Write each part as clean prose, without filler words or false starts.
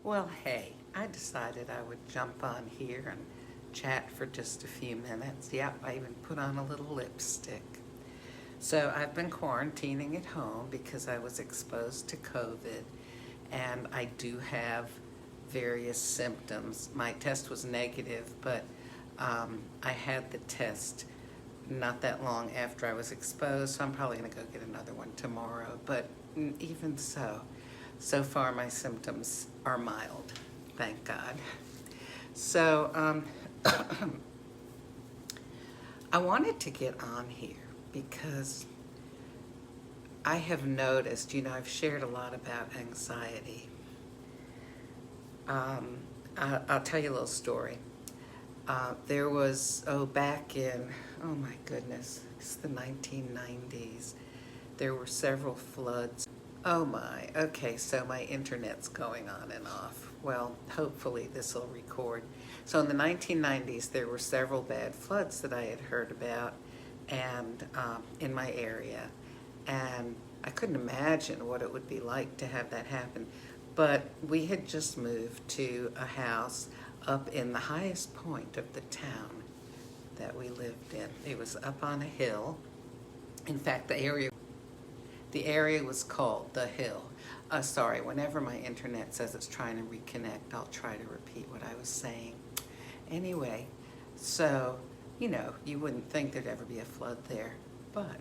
Well, hey, I decided I would jump on here and chat for just a few minutes. Yep, I even put on a little lipstick. So I've been quarantining at home because I was exposed to COVID, and I do have various symptoms. My test was negative, but I had the test not that long after I was exposed, so I'm probably going to go get another one tomorrow. But even so, so far my symptoms are mild, thank God. So I wanted to get on here because I have noticed, I've shared a lot about anxiety. I'll tell you a little story. There was, back in, oh my goodness, it's the 1990s. There were several floods. Oh my, okay, so my internet's going on and off. Well, hopefully this will record. So in the 1990s, there were several bad floods that I had heard about and in my area. And I couldn't imagine what it would be like to have that happen. But we had just moved to a house up in the highest point of the town that we lived in. It was up on a hill. In fact, the area was called The Hill. Sorry, whenever my internet says it's trying to reconnect, I'll try to repeat what I was saying. Anyway, so, you wouldn't think there'd ever be a flood there, but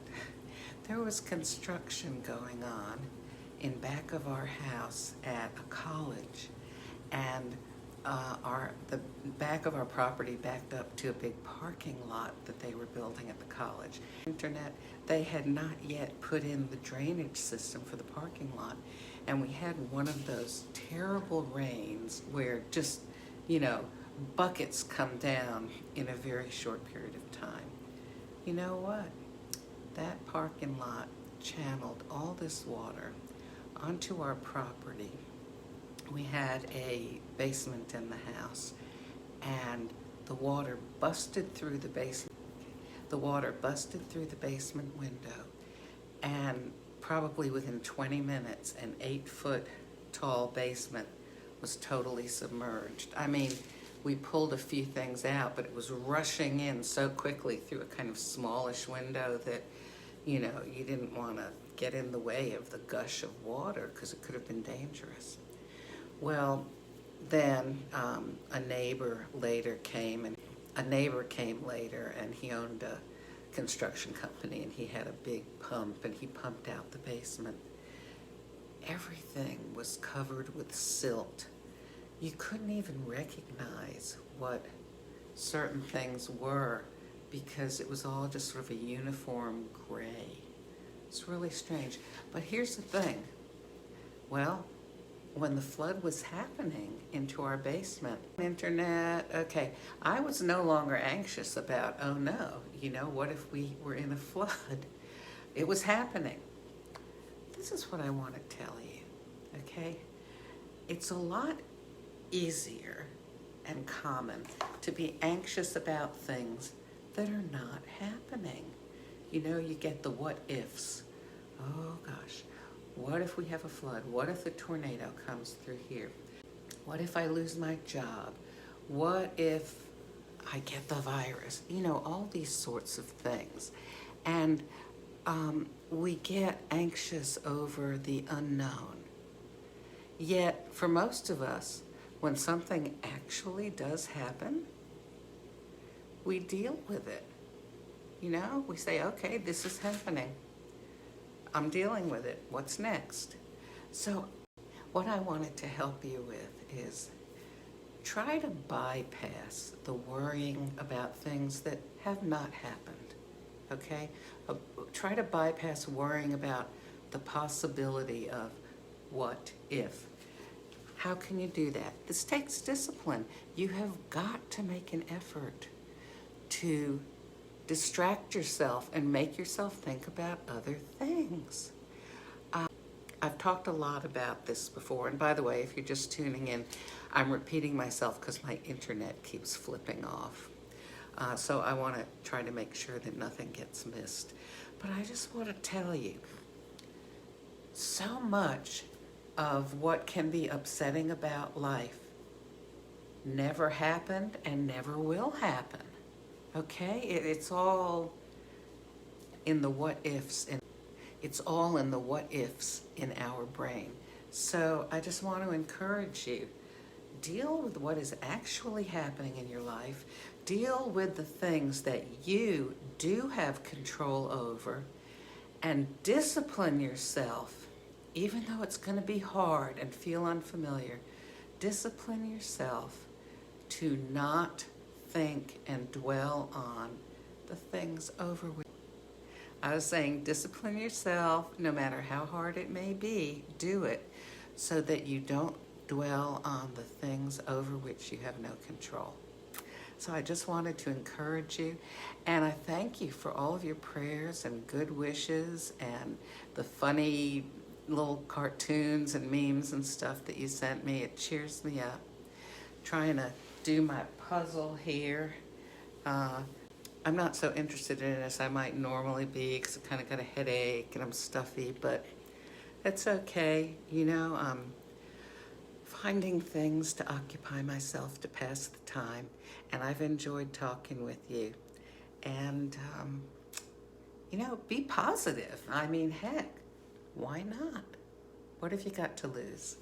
there was construction going on in back of our house at a college, and the back of our property backed up to a big parking lot that they were building at the college. Internet, they had not yet put in the drainage system for the parking lot, and we had one of those terrible rains where just, buckets come down in a very short period of time. You know what? That parking lot channeled all this water onto our property. We had a basement in the house, and the water busted through the basement. The water busted through the basement window, and probably within 20 minutes, an 8-foot tall basement was totally submerged. I mean, we pulled a few things out, but it was rushing in so quickly through a kind of smallish window that, you didn't want to get in the way of the gush of water because it could have been dangerous. Well, then a neighbor came later, and he owned a construction company, and he had a big pump, and he pumped out the basement. Everything was covered with silt. You couldn't even recognize what certain things were because it was all just sort of a uniform gray. It's really strange. But here's the thing. Well, when the flood was happening into our basement, internet, okay, I was no longer anxious about, oh no, what if we were in a flood? It was happening. This is what I want to tell you, okay? It's a lot easier and common to be anxious about things that are not happening. You get the what ifs. Oh gosh. What if we have a flood? What if the tornado comes through here? What if I lose my job? What if I get the virus? All these sorts of things. And we get anxious over the unknown. Yet, for most of us, when something actually does happen, we deal with it. We say, okay, this is happening. I'm dealing with it. What's next? So what I wanted to help you with is try to bypass the worrying about things that have not happened, okay? Try to bypass worrying about the possibility of what if. How can you do that? This takes discipline. You have got to make an effort to distract yourself and make yourself think about other things. I've talked a lot about this before, and by the way, if you're just tuning in, I'm repeating myself because my internet keeps flipping off. So I want to try to make sure that nothing gets missed. But I just want to tell you, so much of what can be upsetting about life never happened and never will happen. Okay? It's all in the what ifs, and it's all in the what ifs in our brain. So I just want to encourage you, deal with what is actually happening in your life, deal with the things that you do have control over, and discipline yourself, even though it's going to be hard and feel unfamiliar. Discipline yourself to not think and dwell on the things over which. I was saying, discipline yourself, no matter how hard it may be, do it so that you don't dwell on the things over which you have no control. So I just wanted to encourage you, and I thank you for all of your prayers and good wishes and the funny little cartoons and memes and stuff that you sent me. It cheers me up. Trying to do my puzzle here. I'm not so interested in it as I might normally be because I kind of got a headache and I'm stuffy, but it's okay. You know, I'm finding things to occupy myself to pass the time, and I've enjoyed talking with you. And, you know, be positive. I mean, heck, why not? What have you got to lose?